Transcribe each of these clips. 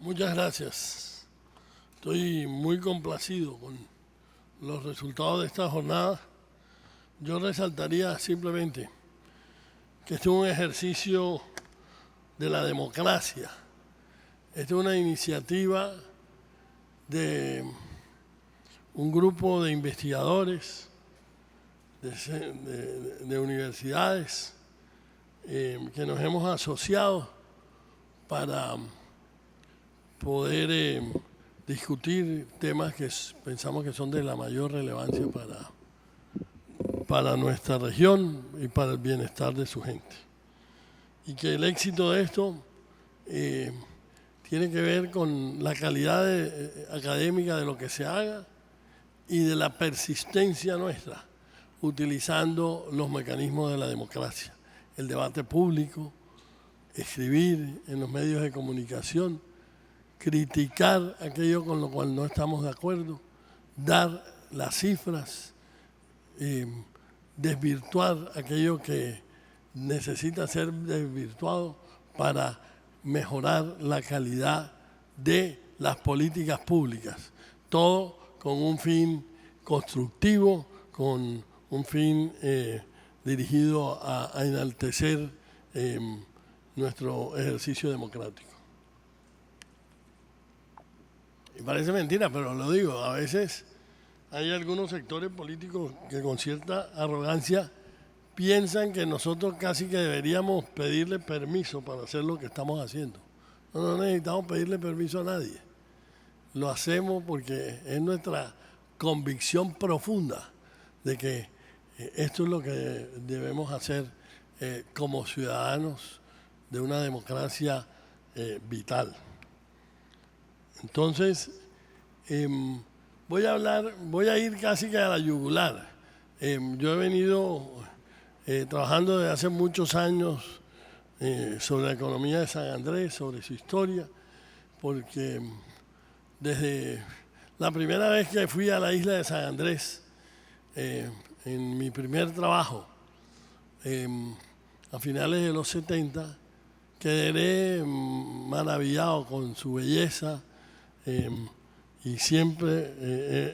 Muchas gracias. Estoy muy complacido con los resultados de esta jornada. Yo resaltaría simplemente que este es un ejercicio de la democracia. Esta es una iniciativa de un grupo de investigadores de universidades que nos hemos asociado para poder discutir temas que pensamos que son de la mayor relevancia para nuestra región y para el bienestar de su gente. Y que el éxito de esto tiene que ver con la calidad académica de lo que se haga y de la persistencia nuestra, utilizando los mecanismos de la democracia, el debate público, escribir en los medios de comunicación, criticar aquello con lo cual no estamos de acuerdo, dar las cifras, desvirtuar aquello que necesita ser desvirtuado para mejorar la calidad de las políticas públicas. Todo con un fin constructivo, con un fin dirigido a enaltecer nuestro ejercicio democrático. Y parece mentira, pero lo digo, a veces hay algunos sectores políticos que con cierta arrogancia piensan que nosotros casi que deberíamos pedirle permiso para hacer lo que estamos haciendo. No necesitamos pedirle permiso a nadie. Lo hacemos porque es nuestra convicción profunda de que esto es lo que debemos hacer como ciudadanos de una democracia vital. Entonces, voy a ir casi que a la yugular. Yo he venido trabajando desde hace muchos años sobre la economía de San Andrés, sobre su historia, porque desde la primera vez que fui a la isla de San Andrés, en mi primer trabajo, a finales de los 70, quedé maravillado con su belleza y siempre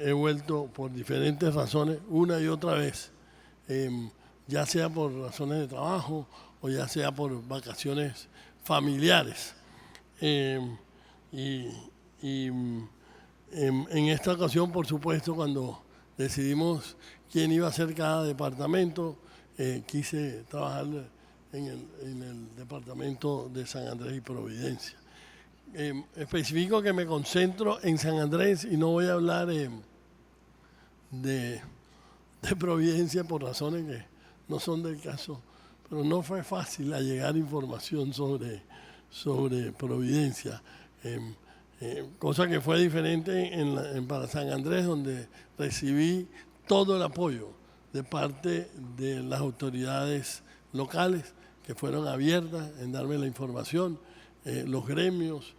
he vuelto por diferentes razones, una y otra vez, ya sea por razones de trabajo o ya sea por vacaciones familiares. En esta ocasión, por supuesto, cuando decidimos quién iba a ser cada departamento, quise trabajar en el departamento de San Andrés y Providencia. Especifico que me concentro en San Andrés y no voy a hablar de Providencia por razones que no son del caso, pero no fue fácil allegar información sobre Providencia, cosa que fue diferente para San Andrés, donde recibí todo el apoyo de parte de las autoridades locales que fueron abiertas en darme la información, los gremios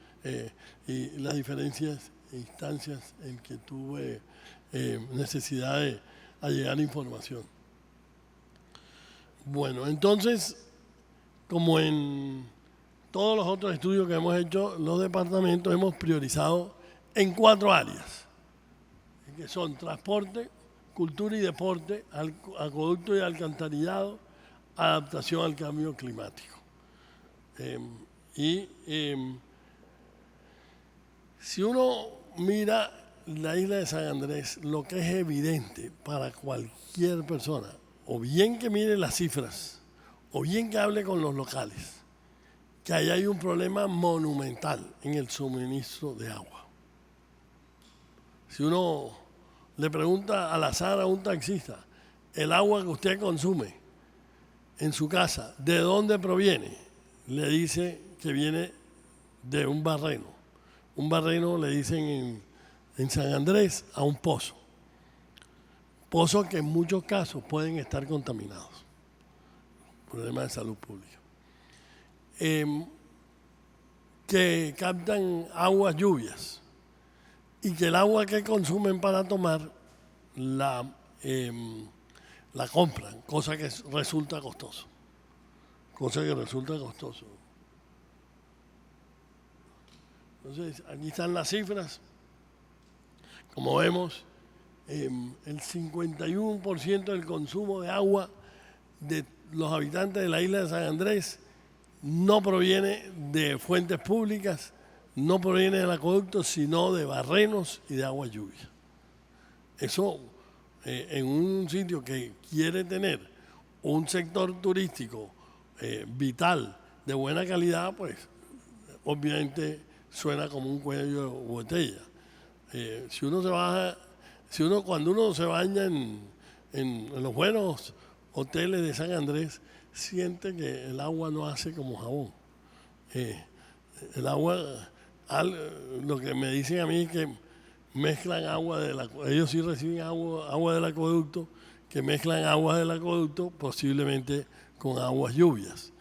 y las diferentes instancias en que tuve necesidad de allegar información. Bueno, entonces, como en todos los otros estudios que hemos hecho, los departamentos hemos priorizado en 4 áreas, que son transporte, cultura y deporte, acueducto y alcantarillado, adaptación al cambio climático. Si uno mira la isla de San Andrés, lo que es evidente para cualquier persona, o bien que mire las cifras, o bien que hable con los locales, que ahí hay un problema monumental en el suministro de agua. Si uno le pregunta al azar a un taxista, el agua que usted consume en su casa, ¿de dónde proviene? Le dice que viene de un barreno. Un barreno le dicen en San Andrés a un pozo. Pozos que en muchos casos pueden estar contaminados. Problema de salud pública. Que captan aguas lluvias y que el agua que consumen para tomar la compran, cosa que resulta costoso. Entonces, aquí están las cifras. Como vemos, el 51% del consumo de agua de los habitantes de la isla de San Andrés no proviene de fuentes públicas, no proviene del acueducto, sino de barrenos y de agua lluvia. Eso, en un sitio que quiere tener un sector turístico vital, de buena calidad, pues obviamente suena como un cuello de botella. Cuando uno se baña en los buenos hoteles de San Andrés, siente que el agua no hace como jabón. El agua, lo que me dicen a mí es que mezclan agua ellos sí reciben agua del acueducto, que mezclan aguas del acueducto posiblemente con aguas lluvias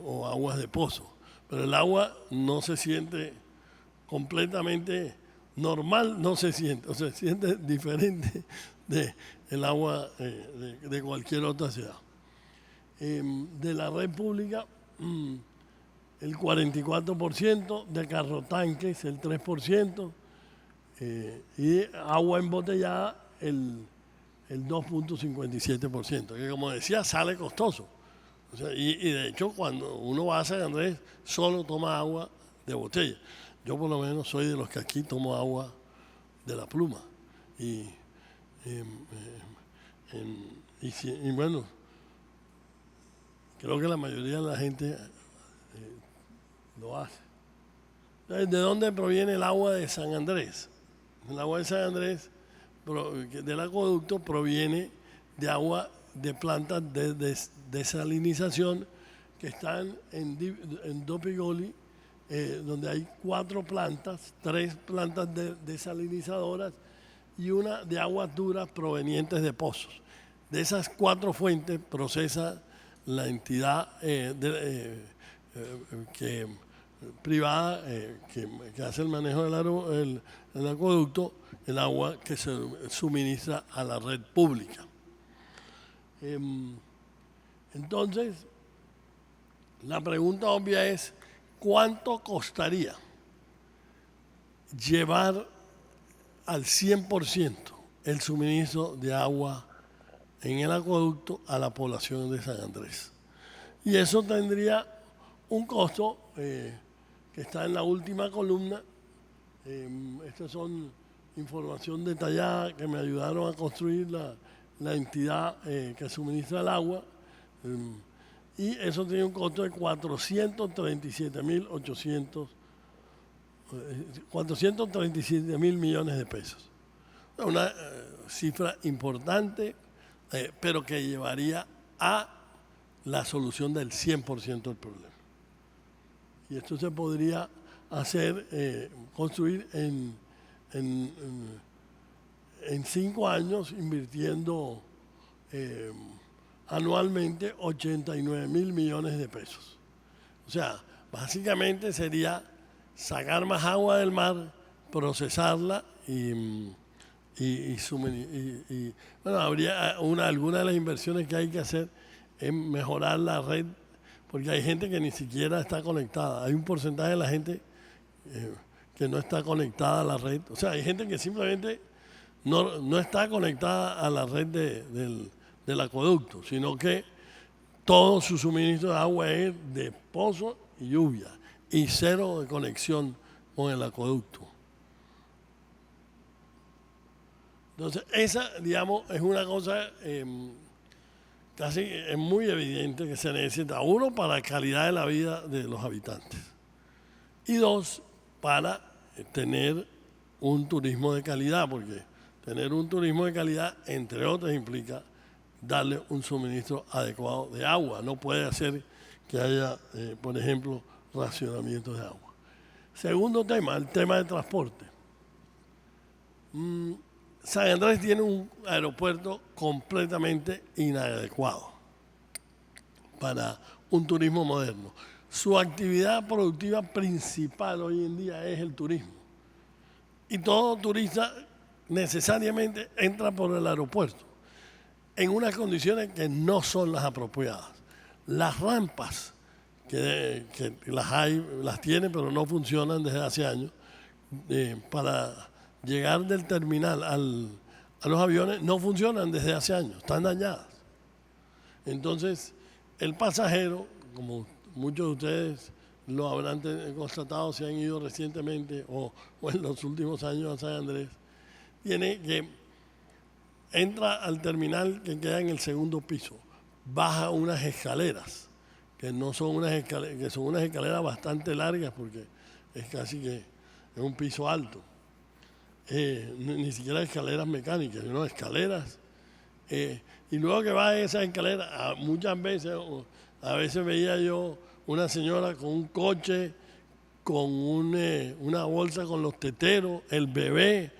o aguas de pozo. Pero el agua no se siente completamente normal, no se siente, o se siente diferente del agua de cualquier otra ciudad. De la red pública, el 44%, de carrotanques el 3%, y agua embotellada el 2.57%, que como decía sale costoso. O sea, y de hecho cuando uno va a San Andrés solo toma agua de botella. Yo por lo menos soy de los que aquí tomo agua de la pluma. Y bueno, creo que la mayoría de la gente lo hace. Entonces, ¿de dónde proviene el agua de San Andrés? El agua de San Andrés del acueducto proviene de agua de plantas de desalinización que están en Dopigoli, donde hay 4 plantas, 3 plantas desalinizadoras y una de aguas duras provenientes de pozos. De esas 4 fuentes procesa la entidad privada que hace el manejo del acueducto, el agua que se suministra a la red pública. Entonces, la pregunta obvia es, ¿cuánto costaría llevar al 100% el suministro de agua en el acueducto a la población de San Andrés? Y eso tendría un costo que está en la última columna. Estas son información detallada que me ayudaron a construir la entidad que suministra el agua. Y eso tiene un costo de 437 mil millones de pesos. Una cifra importante, pero que llevaría a la solución del 100% del problema. Y esto se podría hacer, construir en 5 años, invirtiendo anualmente 89 mil millones de pesos. O sea, básicamente sería sacar más agua del mar, procesarla y bueno, habría alguna de las inversiones que hay que hacer es mejorar la red, porque hay gente que ni siquiera está conectada. Hay un porcentaje de la gente que no está conectada a la red. O sea, hay gente que simplemente no está conectada a la red del acueducto, sino que todo su suministro de agua es de pozo y lluvia y cero de conexión con el acueducto. Entonces, esa, digamos, es una cosa casi es muy evidente que se necesita, 1, para la calidad de la vida de los habitantes y 2, para tener un turismo de calidad, porque tener un turismo de calidad, entre otras, implica darle un suministro adecuado de agua. No puede hacer que haya, por ejemplo, racionamiento de agua. Segundo tema, el tema de transporte. San Andrés tiene un aeropuerto completamente inadecuado para un turismo moderno. Su actividad productiva principal hoy en día es el turismo. Y todo turista necesariamente entra por el aeropuerto en unas condiciones que no son las apropiadas. Las rampas que las tiene, pero no funcionan desde hace años. Para llegar del terminal a los aviones no funcionan desde hace años, están dañadas. Entonces, el pasajero, como muchos de ustedes lo habrán constatado si han ido recientemente o en los últimos años a San Andrés, entra al terminal que queda en el segundo piso, baja unas escaleras, que no son unas escaleras, que son unas escaleras bastante largas porque es casi que es un piso alto. Ni siquiera escaleras mecánicas, sino escaleras. Y luego que va esa escalera, muchas veces, a veces veía yo una señora con un coche, con una bolsa con los teteros, el bebé,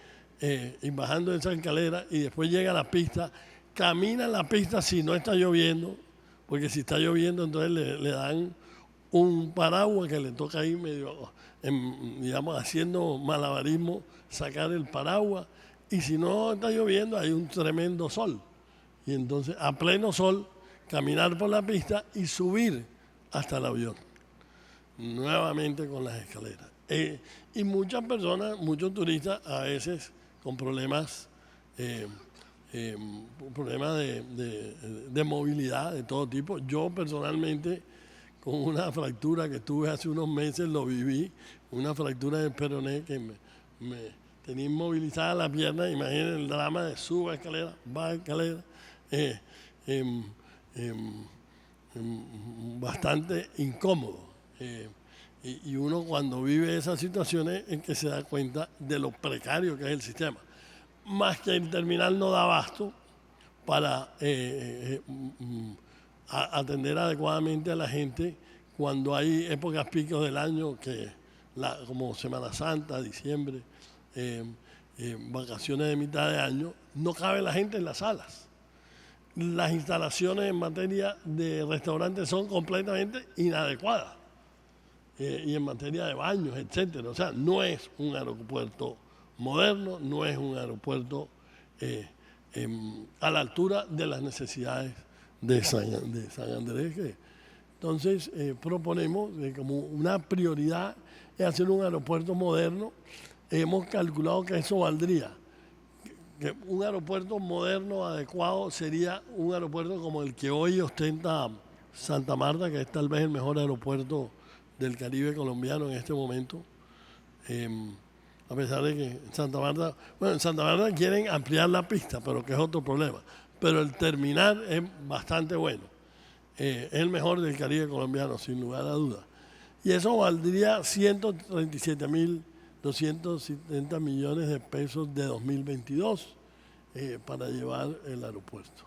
y bajando esa escalera, y después llega a la pista, camina en la pista si no está lloviendo, porque si está lloviendo entonces le dan un paraguas que le toca ahí medio, digamos, haciendo malabarismo, sacar el paraguas, y si no está lloviendo hay un tremendo sol. Y entonces a pleno sol, caminar por la pista y subir hasta el avión, nuevamente con las escaleras. Y muchas personas, muchos turistas, a veces con problemas de movilidad de todo tipo. Yo personalmente, con una fractura que tuve hace unos meses, lo viví, una fractura del peroné que me tenía inmovilizada la pierna. Imaginen el drama de suba escalera, baja escalera, bastante incómodo. Y uno cuando vive esas situaciones es que se da cuenta de lo precario que es el sistema. Más que el terminal no da abasto para atender adecuadamente a la gente cuando hay épocas picos del año, como Semana Santa, diciembre, vacaciones de mitad de año, no cabe la gente en las salas. Las instalaciones en materia de restaurantes son completamente inadecuadas. Y en materia de baños, etcétera. O sea, no es un aeropuerto moderno, no es un aeropuerto a la altura de las necesidades de San Andrés. Entonces, proponemos como una prioridad es hacer un aeropuerto moderno. Hemos calculado que eso valdría. Que un aeropuerto moderno adecuado sería un aeropuerto como el que hoy ostenta Santa Marta, que es tal vez el mejor aeropuerto del Caribe colombiano en este momento. A pesar de que en Santa Marta quieren ampliar la pista, pero que es otro problema. Pero el terminal es bastante bueno. Es el mejor del Caribe colombiano, sin lugar a dudas. Y eso valdría 137.270 millones de pesos de 2022 para llevar el aeropuerto.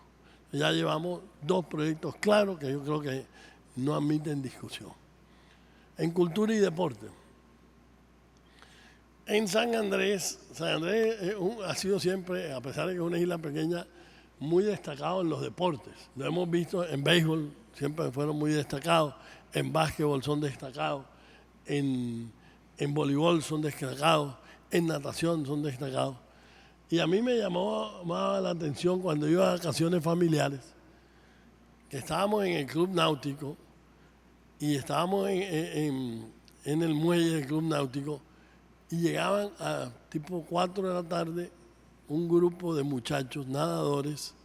Ya llevamos 2 proyectos claros que yo creo que no admiten discusión. En cultura y deporte. En San Andrés ha sido siempre, a pesar de que es una isla pequeña, muy destacado en los deportes. Lo hemos visto en béisbol, siempre fueron muy destacados, en básquetbol son destacados, en voleibol son destacados, en natación son destacados. Y a mí me llamaba la atención cuando iba a vacaciones familiares, que estábamos en el club náutico y estábamos en el muelle del club náutico y llegaban a tipo 4 de la tarde un grupo de muchachos nadadores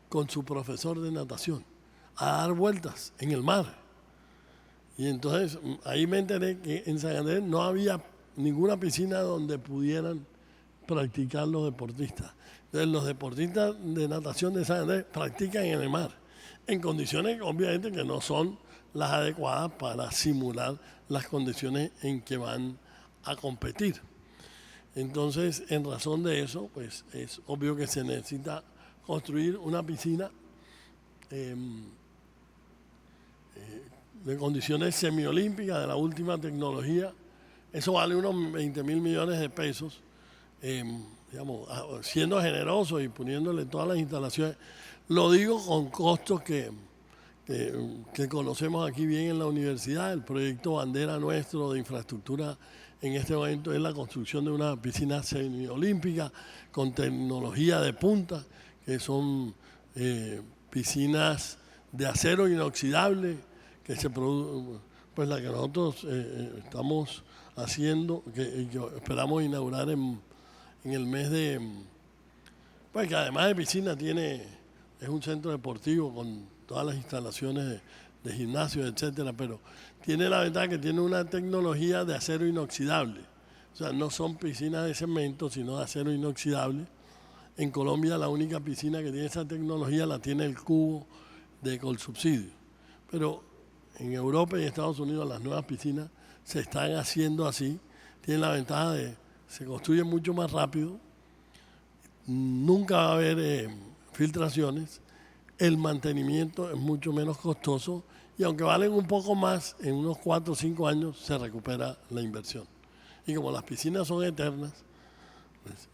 con su profesor de natación a dar vueltas en el mar. Y entonces ahí me enteré que en San Andrés no había ninguna piscina donde pudieran practicar los deportistas. Entonces los deportistas de natación de San Andrés practican en el mar, en condiciones obviamente que no son las adecuadas para simular las condiciones en que van a competir. Entonces, en razón de eso, pues es obvio que se necesita construir una piscina de condiciones semiolímpicas de la última tecnología. Eso vale unos 20.000 millones de pesos, digamos, siendo generoso y poniéndole todas las instalaciones. Lo digo con costos que conocemos aquí bien en la universidad. El proyecto bandera nuestro de infraestructura en este momento es la construcción de una piscina semiolímpica con tecnología de punta, que son piscinas de acero inoxidable que se pues la que nosotros estamos haciendo, que esperamos inaugurar en el mes de... Pues que además de piscina es un centro deportivo con todas las instalaciones de gimnasio, etcétera, pero tiene la ventaja que tiene una tecnología de acero inoxidable. O sea, no son piscinas de cemento, sino de acero inoxidable. En Colombia la única piscina que tiene esa tecnología la tiene el Cubo de Colsubsidio. Pero en Europa y Estados Unidos las nuevas piscinas se están haciendo así. Tienen la ventaja de se construyen mucho más rápido, nunca va a haber filtraciones, el mantenimiento es mucho menos costoso y aunque valen un poco más, en unos 4 o 5 años se recupera la inversión. Y como las piscinas son eternas, pues,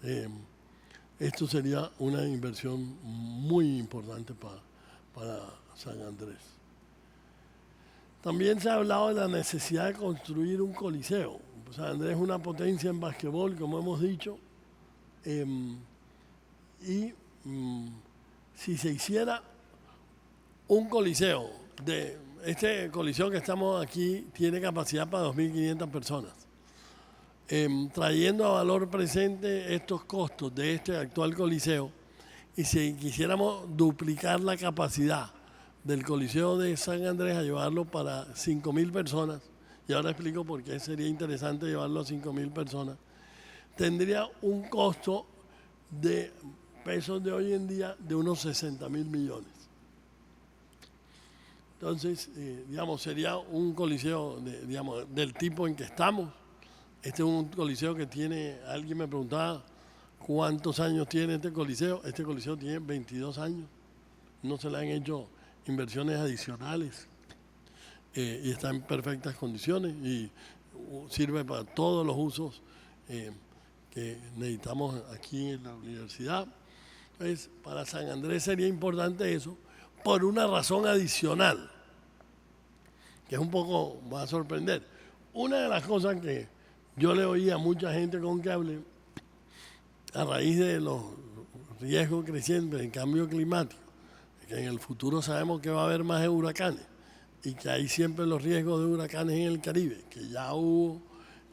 esto sería una inversión muy importante para San Andrés. También se ha hablado de la necesidad de construir un coliseo. San Andrés es una potencia en basquetbol, como hemos dicho, si se hiciera un coliseo, este coliseo que estamos aquí tiene capacidad para 2.500 personas, trayendo a valor presente estos costos de este actual coliseo, y si quisiéramos duplicar la capacidad del Coliseo de San Andrés a llevarlo para 5.000 personas, y ahora explico por qué sería interesante llevarlo a 5.000 personas, tendría un costo de pesos de hoy en día de unos 60.000 millones. Entonces, digamos, sería un coliseo del tipo en que estamos. Este es un coliseo que tiene, alguien me preguntaba cuántos años tiene este coliseo. Este coliseo tiene 22 años, no se le han hecho inversiones adicionales y está en perfectas condiciones y sirve para todos los usos que necesitamos aquí en la universidad. Entonces, para San Andrés sería importante eso por una razón adicional, que es un poco, va a sorprender. Una de las cosas que yo le oí a mucha gente con que hablé, a raíz de los riesgos crecientes del cambio climático, que en el futuro sabemos que va a haber más huracanes y que hay siempre los riesgos de huracanes en el Caribe, que ya hubo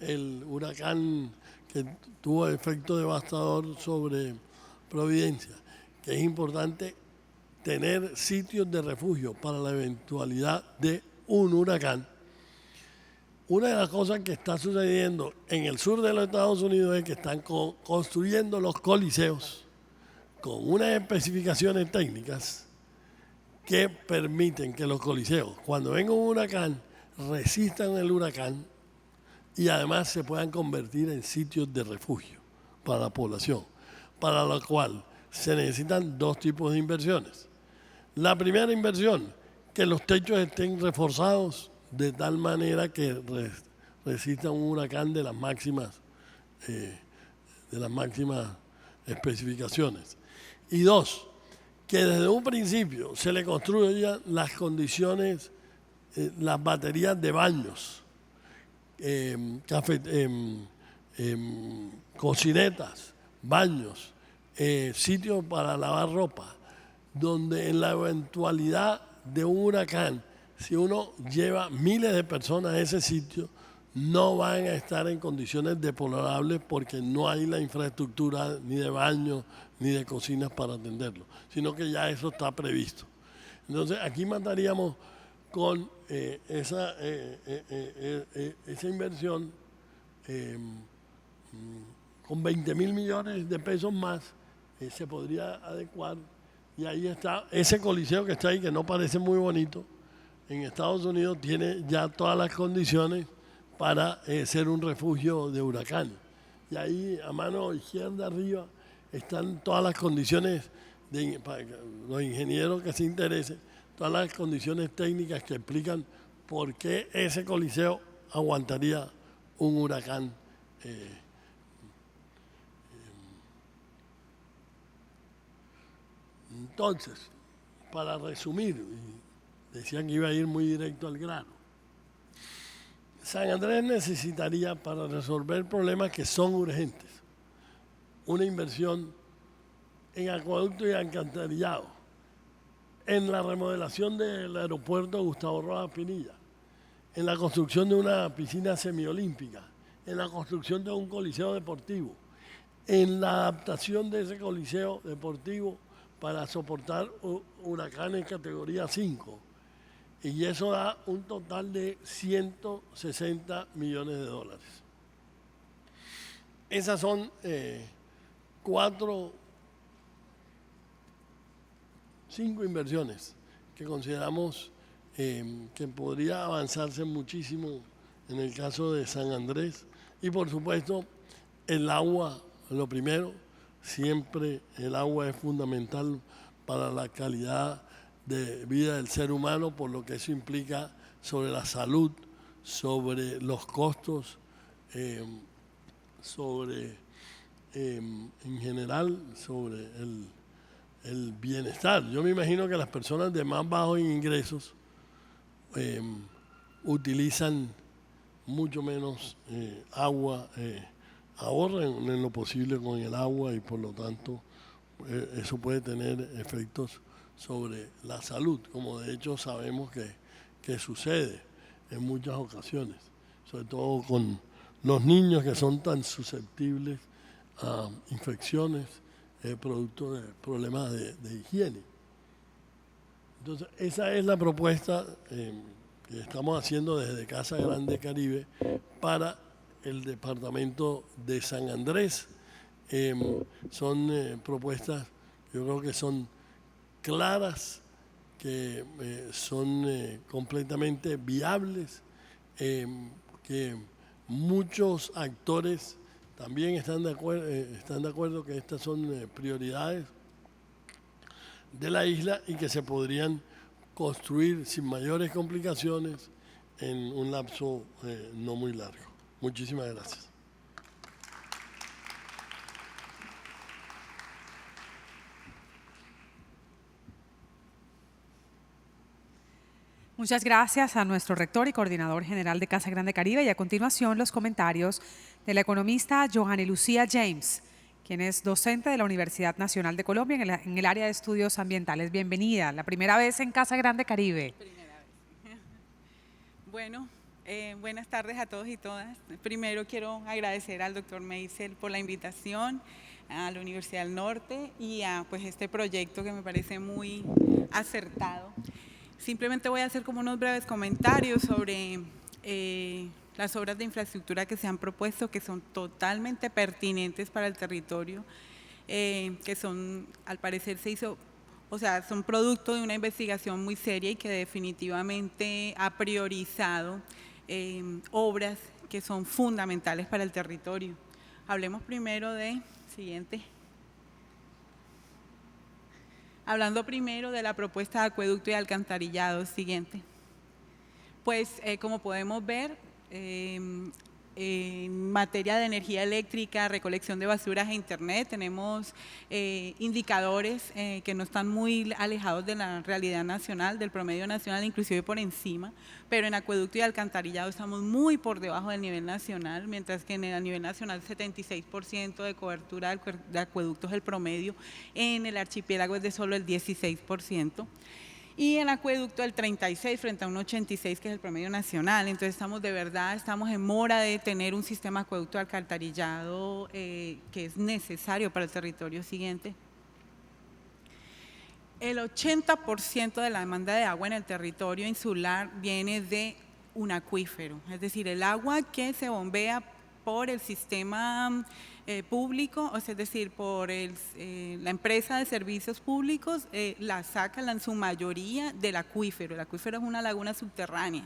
el huracán que tuvo efecto devastador sobre Providencia, que es importante tener sitios de refugio para la eventualidad de un huracán. Una de las cosas que está sucediendo en el sur de los Estados Unidos es que están construyendo los coliseos con unas especificaciones técnicas que permiten que los coliseos, cuando venga un huracán, resistan el huracán y además se puedan convertir en sitios de refugio para la población, para lo cual se necesitan 2 tipos de inversiones. La primera inversión, que los techos estén reforzados de tal manera que resistan un huracán de las máximas especificaciones. Y 2, que desde un principio se le construyan las condiciones, las baterías de baños, cocinetas, baños, sitios para lavar ropa, donde en la eventualidad de un huracán, si uno lleva miles de personas a ese sitio, no van a estar en condiciones deplorables porque no hay la infraestructura ni de baños ni de cocinas para atenderlo, sino que ya eso está previsto. Entonces aquí mataríamos con esa inversión, con 20.000 millones de pesos más, se podría adecuar. Y ahí está, ese coliseo que está ahí, que no parece muy bonito, en Estados Unidos tiene ya todas las condiciones para ser un refugio de huracanes. Y ahí a mano izquierda arriba están todas las condiciones, para los ingenieros que se interesen, todas las condiciones técnicas que explican por qué ese coliseo aguantaría un huracán. Entonces, para resumir, decían que iba a ir muy directo al grano. San Andrés necesitaría, para resolver problemas que son urgentes, una inversión en acueducto y alcantarillado, en la remodelación del aeropuerto Gustavo Rojas Pinilla en la construcción de una piscina semiolímpica, en la construcción de un coliseo deportivo, en la adaptación de ese coliseo deportivo para soportar huracanes categoría 5. Y eso da un total de 160 millones de dólares. Esas son 5 inversiones que consideramos que podría avanzarse muchísimo en el caso de San Andrés. Y por supuesto, el agua, lo primero, siempre el agua es fundamental para la calidad de vida del ser humano, por lo que eso implica sobre la salud, sobre los costos, en general, sobre el bienestar. Yo me imagino que las personas de más bajos ingresos utilizan mucho menos agua, ahorran en lo posible con el agua y por lo tanto eso puede tener efectos sobre la salud, como de hecho sabemos que sucede en muchas ocasiones, sobre todo con los niños que son tan susceptibles a infecciones producto de problemas de higiene. Entonces, esa es la propuesta que estamos haciendo desde Casa Grande Caribe para el departamento de San Andrés. Son propuestas, yo creo que son claras, que son completamente viables, que muchos actores también están de acuerdo que estas son prioridades de la isla y que se podrían construir sin mayores complicaciones en un lapso no muy largo. Muchísimas gracias. Muchas gracias a nuestro rector y coordinador general de Casa Grande Caribe, y a continuación los comentarios de la economista Johanny Lucía James, quien es docente de la Universidad Nacional de Colombia en el área de estudios ambientales. Bienvenida, la primera vez en Casa Grande Caribe. Primera vez. Bueno, buenas tardes a todos y todas. Primero quiero agradecer al doctor Meisel por la invitación a la Universidad del Norte y a pues, este proyecto que me parece muy acertado. Simplemente voy a hacer como unos breves comentarios sobre las obras de infraestructura que se han propuesto, que son totalmente pertinentes para el territorio, que son, al parecer se hizo, o sea, son producto de una investigación muy seria y que definitivamente ha priorizado obras que son fundamentales para el territorio. Hablemos primero de, siguiente. Hablando primero de la propuesta de acueducto y alcantarillado, siguiente. Pues como podemos ver, en materia de energía eléctrica, recolección de basuras e internet, tenemos indicadores que no están muy alejados de la realidad nacional, del promedio nacional, inclusive por encima, pero en acueducto y alcantarillado estamos muy por debajo del nivel nacional, mientras que a nivel nacional 76% de cobertura de acueductos es el promedio, en el archipiélago es de solo el 16%. Y en acueducto el 36 frente a un 86 que es el promedio nacional. Entonces estamos en mora de tener un sistema acueducto alcantarillado que es necesario para el territorio. Siguiente. El 80% de la demanda de agua en el territorio insular viene de un acuífero, es decir, el agua que se bombea por el sistema público, o sea, es decir, por la empresa de servicios públicos, la sacan en su mayoría del acuífero. El acuífero es una laguna subterránea.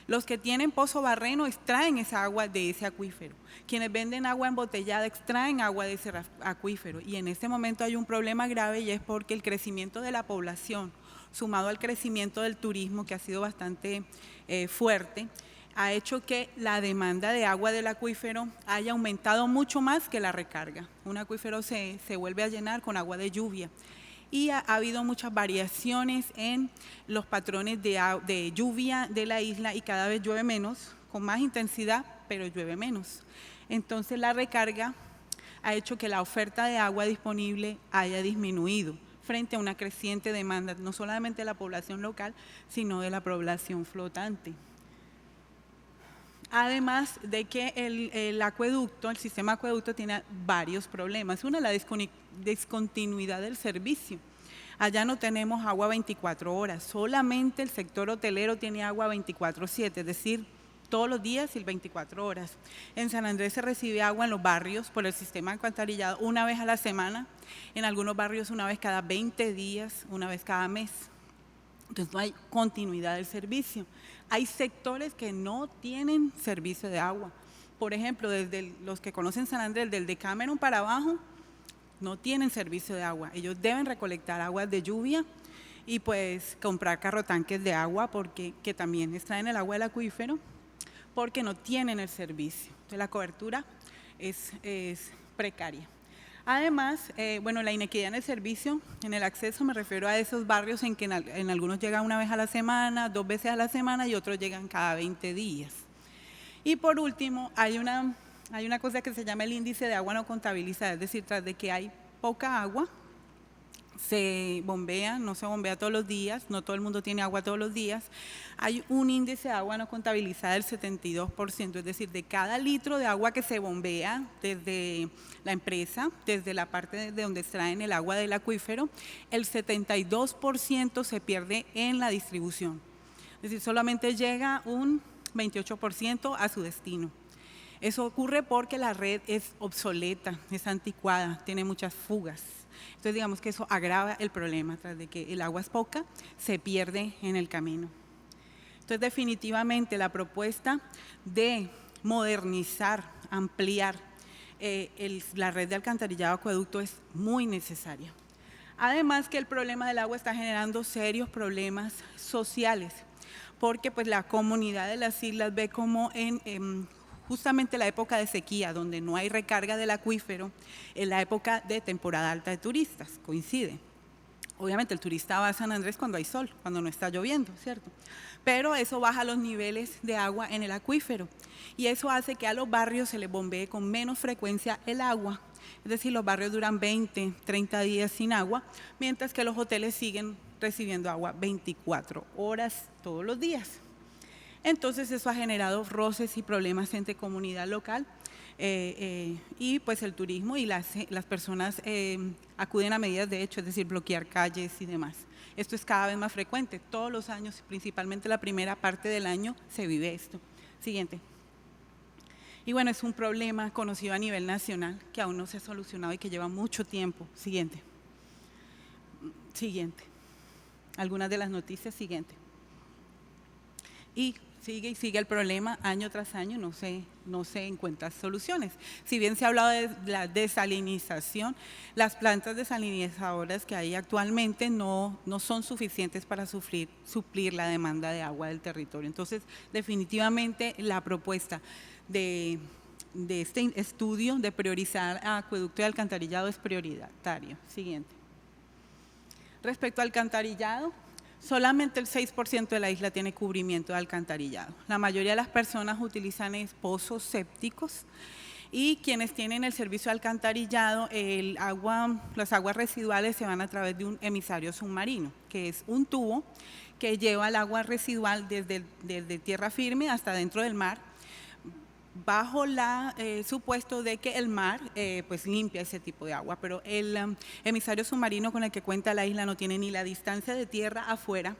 Los que tienen pozo barreno extraen esa agua de ese acuífero. Quienes venden agua embotellada extraen agua de ese acuífero. Y en este momento hay un problema grave, y es porque el crecimiento de la población, sumado al crecimiento del turismo, que ha sido bastante fuerte, ha hecho que la demanda de agua del acuífero haya aumentado mucho más que la recarga. Un acuífero se vuelve a llenar con agua de lluvia. Y ha habido muchas variaciones en los patrones de lluvia de la isla, y cada vez llueve menos, con más intensidad, pero llueve menos. Entonces la recarga ha hecho que la oferta de agua disponible haya disminuido frente a una creciente demanda, no solamente de la población local, sino de la población flotante. Además de que el acueducto, el sistema acueducto tiene varios problemas. Una, la discontinuidad del servicio. Allá no tenemos agua 24 horas, solamente el sector hotelero tiene agua 24/7, es decir, todos los días y 24 horas. En San Andrés se recibe agua en los barrios por el sistema alcantarillado una vez a la semana, en algunos barrios una vez cada 20 días, una vez cada mes. Entonces no hay continuidad del servicio. Hay sectores que no tienen servicio de agua. Por ejemplo, desde los que conocen San Andrés, del Decameron para abajo, no tienen servicio de agua. Ellos deben recolectar aguas de lluvia y pues comprar carrotanques de agua que también extraen el agua del acuífero porque no tienen el servicio. Entonces la cobertura es precaria. Además, bueno, la inequidad en el servicio, en el acceso, me refiero a esos barrios en que en algunos llegan una vez a la semana, 2 veces a la semana y otros llegan cada 20 días. Y por último, hay una cosa que se llama el índice de agua no contabilizada, es decir, tras de que hay poca agua, se bombea, no se bombea todos los días, no todo el mundo tiene agua todos los días, hay un índice de agua no contabilizada del 72%, es decir, de cada litro de agua que se bombea desde la empresa, desde la parte de donde extraen el agua del acuífero, el 72% se pierde en la distribución, es decir, solamente llega un 28% a su destino. Eso ocurre porque la red es obsoleta, es anticuada, tiene muchas fugas. Entonces digamos que eso agrava el problema, tras de que el agua es poca, se pierde en el camino. Entonces definitivamente la propuesta de modernizar, ampliar la red de alcantarillado acueducto es muy necesaria. Además que el problema del agua está generando serios problemas sociales, porque pues la comunidad de las islas ve como justamente la época de sequía, donde no hay recarga del acuífero, en la época de temporada alta de turistas, coincide. Obviamente el turista va a San Andrés cuando hay sol, cuando no está lloviendo, ¿cierto? Pero eso baja los niveles de agua en el acuífero y eso hace que a los barrios se les bombee con menos frecuencia el agua. Es decir, los barrios duran 20, 30 días sin agua, mientras que los hoteles siguen recibiendo agua 24 horas todos los días. Entonces eso ha generado roces y problemas entre comunidad local y pues el turismo y las personas acuden a medidas de hecho, es decir, bloquear calles y demás. Esto es cada vez más frecuente, todos los años, principalmente la primera parte del año se vive esto. Siguiente. Y bueno, es un problema conocido a nivel nacional que aún no se ha solucionado y que lleva mucho tiempo. Siguiente. Siguiente. Algunas de las noticias, siguiente. Y sigue el problema año tras año, no se encuentran soluciones. Si bien se ha hablado de la desalinización, las plantas desalinizadoras que hay actualmente no son suficientes para suplir la demanda de agua del territorio. Entonces, definitivamente la propuesta de este estudio de priorizar acueducto y alcantarillado es prioritario. Siguiente. Respecto al alcantarillado, solamente el 6% de la isla tiene cubrimiento de alcantarillado. La mayoría de las personas utilizan pozos sépticos y quienes tienen el servicio de alcantarillado, las aguas residuales se van a través de un emisario submarino, que es un tubo que lleva el agua residual desde tierra firme hasta dentro del mar, bajo el supuesto de que el mar pues limpia ese tipo de agua, pero el emisario submarino con el que cuenta la isla no tiene ni la distancia de tierra afuera,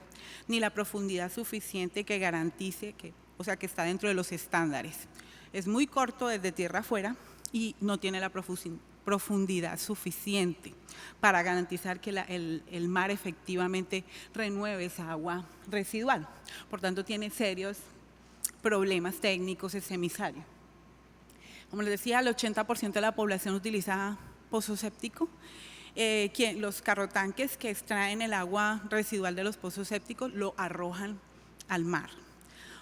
ni la profundidad suficiente que garantice que está dentro de los estándares. Es muy corto desde tierra afuera y no tiene la profundidad suficiente para garantizar que el mar efectivamente renueve esa agua residual. Por tanto, tiene serios problemas técnicos ese emisario. Como les decía, el 80% de la población utiliza pozo séptico. Los carrotanques que extraen el agua residual de los pozos sépticos lo arrojan al mar.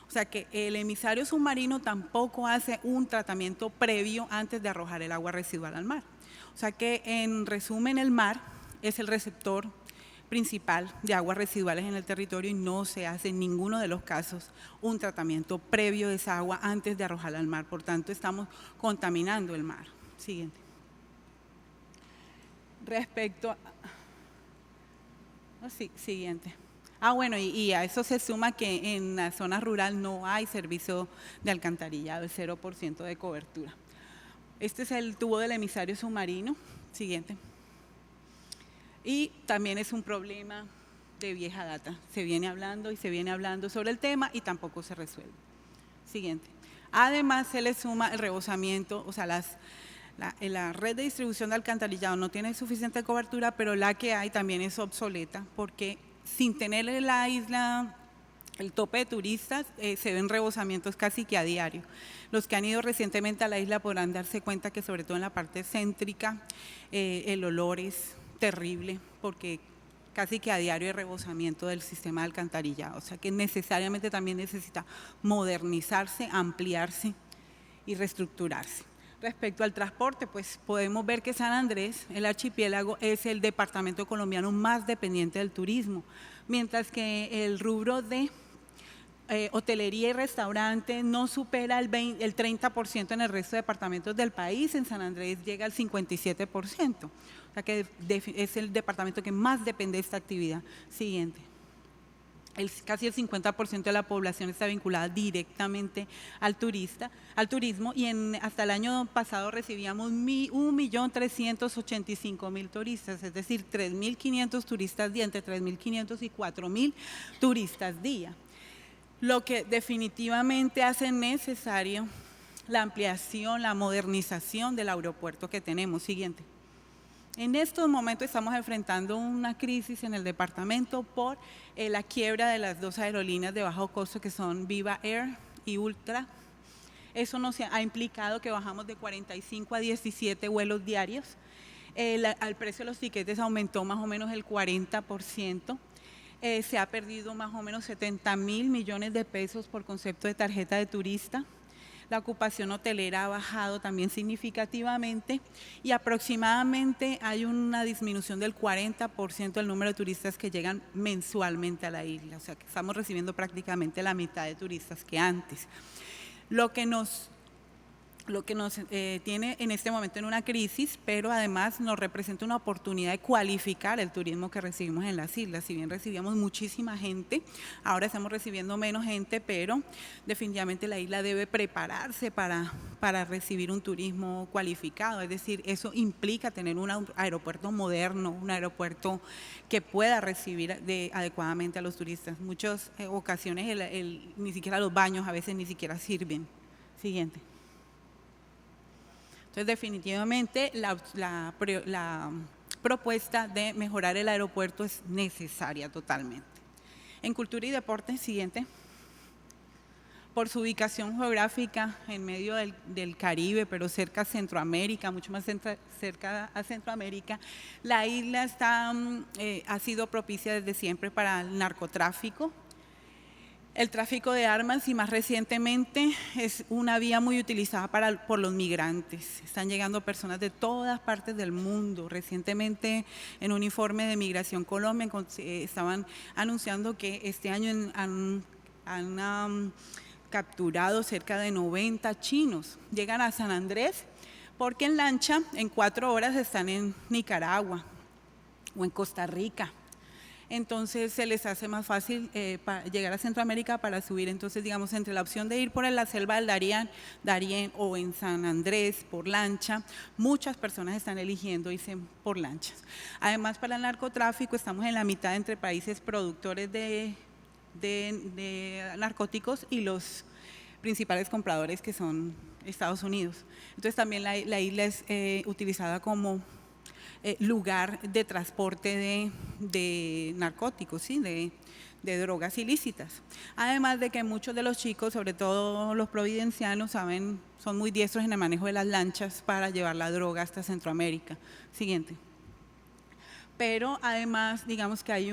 O sea que el emisario submarino tampoco hace un tratamiento previo antes de arrojar el agua residual al mar. O sea que en resumen el mar es el receptor principal de aguas residuales en el territorio y no se hace en ninguno de los casos un tratamiento previo de esa agua antes de arrojarla al mar. Por tanto, estamos contaminando el mar. Siguiente. Respecto a... siguiente. Bueno, y a eso se suma que en la zona rural no hay servicio de alcantarillado, el 0% de cobertura. Este es el tubo del emisario submarino. Siguiente. Y también es un problema de vieja data. Se viene hablando y se viene hablando sobre el tema y tampoco se resuelve. Siguiente. Además, se le suma el rebosamiento, o sea, la red de distribución de alcantarillado no tiene suficiente cobertura, pero la que hay también es obsoleta, porque sin tener en la isla el tope de turistas, se ven rebosamientos casi que a diario. Los que han ido recientemente a la isla podrán darse cuenta que sobre todo en la parte céntrica el olor es terrible, porque casi que a diario hay rebosamiento del sistema de alcantarillado, o sea que necesariamente también necesita modernizarse, ampliarse y reestructurarse. Respecto al transporte, pues podemos ver que San Andrés, el archipiélago, es el departamento colombiano más dependiente del turismo, mientras que el rubro de hotelería y restaurante no supera el 30% en el resto de departamentos del país. En San Andrés llega al 57%, o sea que es el departamento que más depende de esta actividad. Siguiente. Casi el 50% de la población está vinculada directamente al turismo, y hasta el año pasado recibíamos 1.385.000 turistas, es decir, 3.500 turistas día, entre 3.500 y 4.000 turistas día. Lo que definitivamente hace necesario la ampliación, la modernización del aeropuerto que tenemos. Siguiente. En estos momentos estamos enfrentando una crisis en el departamento por la quiebra de las dos aerolíneas de bajo costo que son Viva Air y Ultra. Eso nos ha implicado que bajamos de 45 a 17 vuelos diarios. Al precio de los tiquetes aumentó más o menos el 40%. Se ha perdido más o menos 70.000 millones de pesos por concepto de tarjeta de turista. La ocupación hotelera ha bajado también significativamente y aproximadamente hay una disminución del 40% del número de turistas que llegan mensualmente a la isla. O sea que estamos recibiendo prácticamente la mitad de turistas que antes. Lo que nos tiene en este momento en una crisis, pero además nos representa una oportunidad de cualificar el turismo que recibimos en las islas. Si bien recibíamos muchísima gente, ahora estamos recibiendo menos gente, pero definitivamente la isla debe prepararse para recibir un turismo cualificado. Es decir, eso implica tener un aeropuerto moderno, un aeropuerto que pueda recibir adecuadamente a los turistas. En muchas ocasiones ni siquiera los baños a veces ni siquiera sirven. Siguiente. Entonces, definitivamente, la propuesta de mejorar el aeropuerto es necesaria totalmente. En cultura y deporte, siguiente. Por su ubicación geográfica en medio del Caribe, pero cerca a Centroamérica, mucho más cerca a Centroamérica, la isla ha sido propicia desde siempre para el narcotráfico, el tráfico de armas y más recientemente es una vía muy utilizada por los migrantes. Están llegando personas de todas partes del mundo. Recientemente en un informe de Migración Colombia estaban anunciando que este año han capturado cerca de 90 chinos. Llegan a San Andrés porque en lancha en 4 horas están en Nicaragua o en Costa Rica. Entonces se les hace más fácil llegar a Centroamérica para subir. Entonces, digamos, entre la opción de ir por la selva del Darién o en San Andrés por lancha, muchas personas están eligiendo irse por lanchas. Además, para el narcotráfico estamos en la mitad entre países productores de narcóticos y los principales compradores, que son Estados Unidos. Entonces también la isla es utilizada como lugar de transporte de narcóticos, ¿sí? de drogas ilícitas. Además de que muchos de los chicos, sobre todo los providencianos, son muy diestros en el manejo de las lanchas para llevar la droga hasta Centroamérica. Siguiente. Pero además, digamos que hay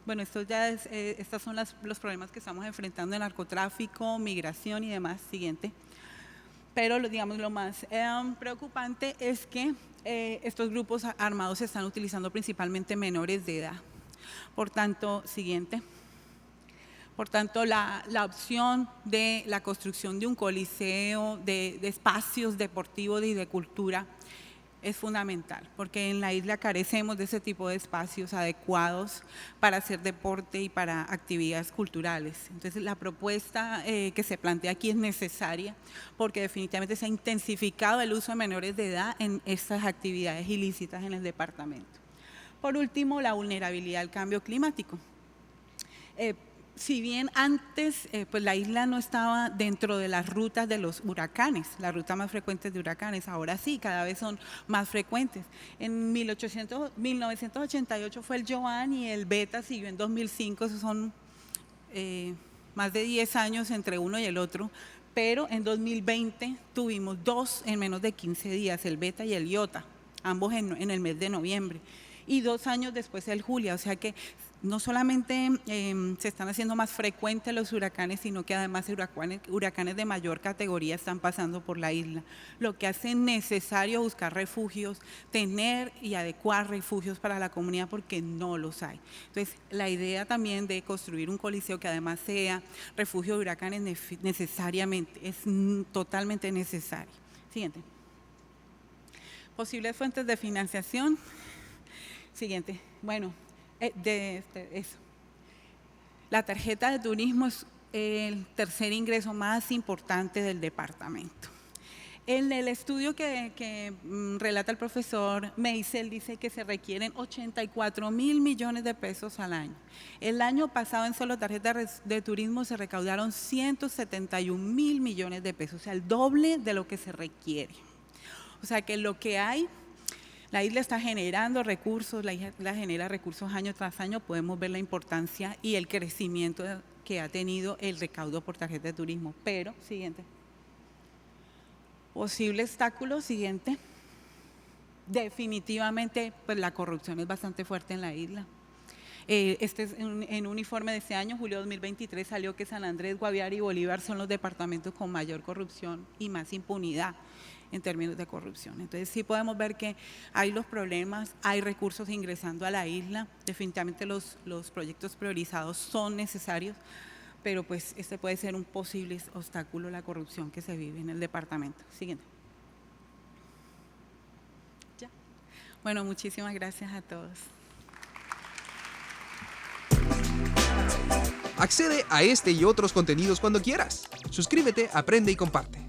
bueno, estos son los problemas que estamos enfrentando en narcotráfico, migración y demás. Siguiente. Pero digamos lo más preocupante es que estos grupos armados se están utilizando principalmente menores de edad. Por tanto, siguiente. Por tanto, la opción de la construcción de un coliseo, de espacios deportivos y de cultura es fundamental, porque en la isla carecemos de ese tipo de espacios adecuados para hacer deporte y para actividades culturales. Entonces, la propuesta que se plantea aquí es necesaria, porque definitivamente se ha intensificado el uso de menores de edad en estas actividades ilícitas en el departamento. Por último, la vulnerabilidad al cambio climático. Si bien antes pues la isla no estaba dentro de las rutas de los huracanes, las rutas más frecuentes de huracanes, ahora sí, cada vez son más frecuentes. En 1988 fue el Joan y el Beta siguió en 2005, esos son más de 10 años entre uno y el otro, pero en 2020 tuvimos 2 en menos de 15 días, el Beta y el Iota, ambos en el mes de noviembre, y 2 años después el Julia, o sea que no solamente se están haciendo más frecuentes los huracanes, sino que además huracanes de mayor categoría están pasando por la isla, lo que hace necesario buscar refugios, tener y adecuar refugios para la comunidad porque no los hay. Entonces, la idea también de construir un coliseo que además sea refugio de huracanes necesariamente, es totalmente necesario. Siguiente. Posibles fuentes de financiación. Siguiente. Bueno. Eso. La tarjeta de turismo es el tercer ingreso más importante del departamento. En el estudio que relata el profesor Meisel dice que se requieren 84.000 millones de pesos al año. El año pasado en solo tarjetas de turismo se recaudaron 171.000 millones de pesos, o sea, el doble de lo que se requiere. O sea que lo que hay, la isla está generando recursos, la isla genera recursos año tras año, podemos ver la importancia y el crecimiento que ha tenido el recaudo por tarjeta de turismo. Pero, siguiente. Posible obstáculo, siguiente. Definitivamente, pues la corrupción es bastante fuerte en la isla. En un informe de este año, julio 2023, salió que San Andrés, Guaviare y Bolívar son los departamentos con mayor corrupción y más impunidad en términos de corrupción. Entonces sí podemos ver que hay los problemas, hay recursos ingresando a la isla, definitivamente los proyectos priorizados son necesarios, pero pues este puede ser un posible obstáculo a la corrupción que se vive en el departamento. Siguiente. Ya. Bueno, muchísimas gracias a todos. Accede a este y otros contenidos cuando quieras. Suscríbete, aprende y comparte.